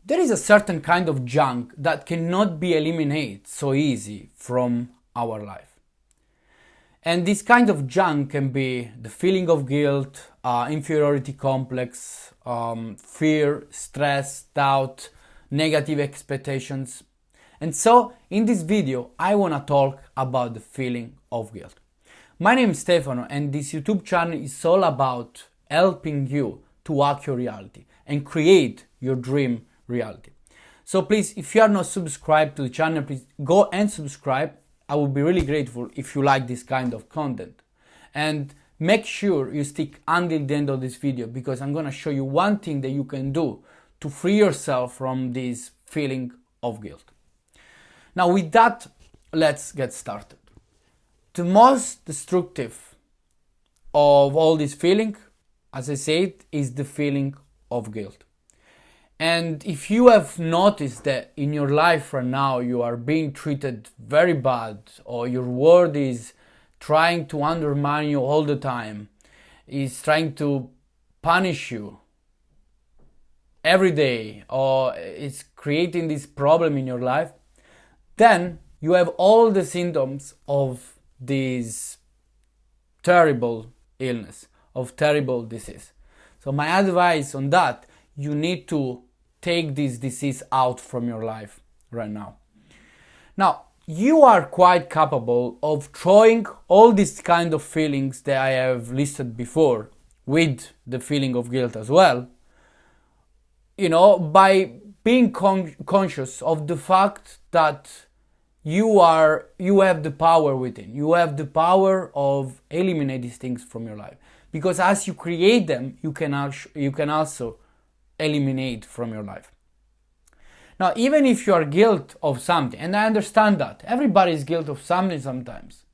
There is a certain kind of junk that cannot be eliminated so easy from our life. And this kind of junk can be the feeling of guilt, inferiority complex, fear, stress, doubt, negative expectations. And so in this video, I want to talk about the feeling of guilt. My name is Stefano, and this YouTube channel is all about helping you to hack your reality and create your dream reality. So please, if you are not subscribed to the channel, please go and subscribe. I would be really grateful if you like this kind of content. And make sure you stick until the end of this video, because I'm going to show you one thing that you can do to free yourself from this feeling of guilt. Now with that, let's get started. The most destructive of all this feeling, as I said, is the feeling of guilt. And if you have noticed that in your life right now you are being treated very bad, or your world is trying to undermine you all the time, is trying to punish you every day, or is creating this problem in your life, then you have all the symptoms of this terrible illness, of terrible disease. So my advice on that, you need to take this disease out from your life right now. Now, you are quite capable of throwing all these kind of feelings that I have listed before, with the feeling of guilt as well, by being conscious of the fact that you have the power within. You have the power of eliminate these things from your life, because as you create them, you can also eliminate from your life. Now, even if you are guilty of something, and I understand that everybody is guilty of something sometimes,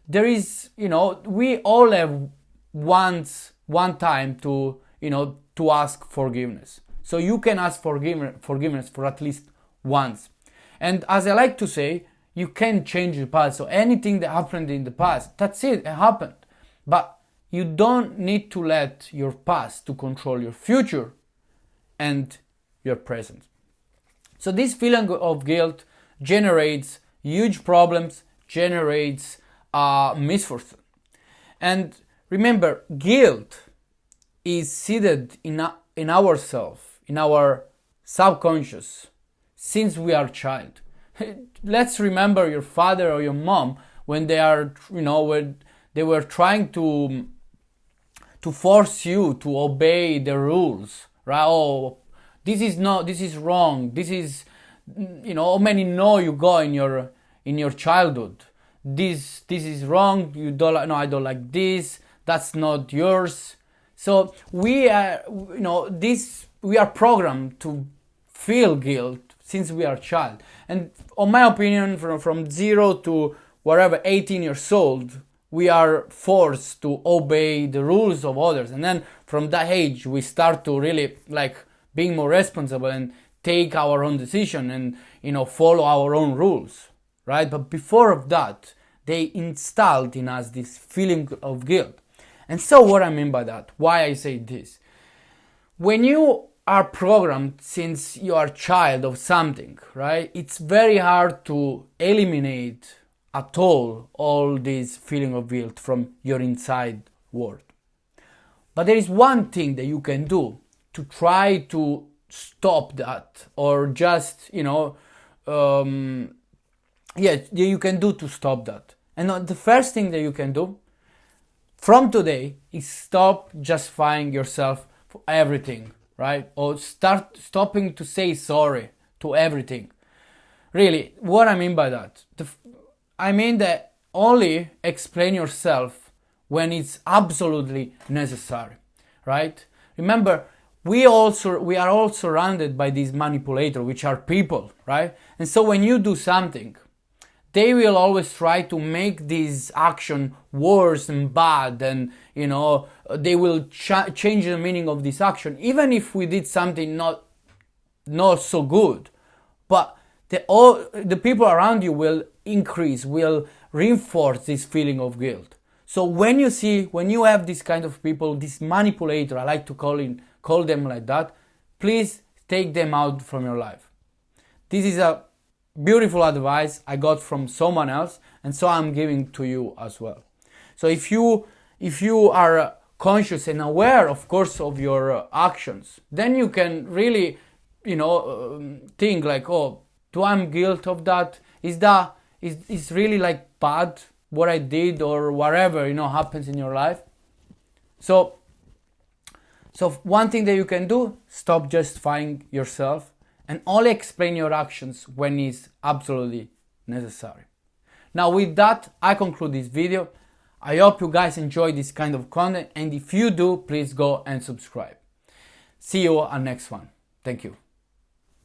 there is, we all have one time to ask forgiveness. So you can ask forgiveness for at least once. And as I like to say, you can change the past. So anything that happened in the past, that's it happened. But you don't need to let your past to control your future and your present. So this feeling of guilt generates huge problems, generates misfortune. And remember, guilt is seated in ourselves, in our subconscious, since we are a child. Let's remember your father or your mom when they are, when they were trying to force you to obey the rules, right? Oh, this is wrong. This is, how many no you got in your childhood. This is wrong. You don't like. No, I don't like this. That's not yours. So we are, we are programmed to feel guilt since we are a child. And on my opinion, from 0 to whatever 18 years old, we are forced to obey the rules of others. And then from that age, we start to really being more responsible and take our own decision and, follow our own rules, right? But before of that, they installed in us this feeling of guilt. And so what I mean by that, why I say this, when you are programmed since you are a child of something, right? It's very hard to eliminate at all this feeling of guilt from your inside world. But there is one thing that you can do to try to stop that, or just, you can do to stop that. And the first thing that you can do from today is stop justifying yourself for everything, right? Or stopping to say sorry to everything. Really, what I mean by that? I mean that only explain yourself when it's absolutely necessary, right? Remember, we are all surrounded by these manipulators, which are people, right? And so when you do something, they will always try to make this action worse and bad, and they will change the meaning of this action, even if we did something not so good. But the people around you will reinforce this feeling of guilt. So when you have this kind of people, this manipulator, I like to call them like that, please take them out from your life. This is a beautiful advice I got from someone else, and so I'm giving to you as well. So if you are conscious and aware, of course, of your actions, then you can really, think like, oh, do I'm guilty of that? Is really like bad what I did or whatever, happens in your life? So one thing that you can do, stop justifying yourself and only explain your actions when it's absolutely necessary. Now with that, I conclude this video. I hope you guys enjoy this kind of content, and if you do, please go and subscribe. See you on next one. Thank you.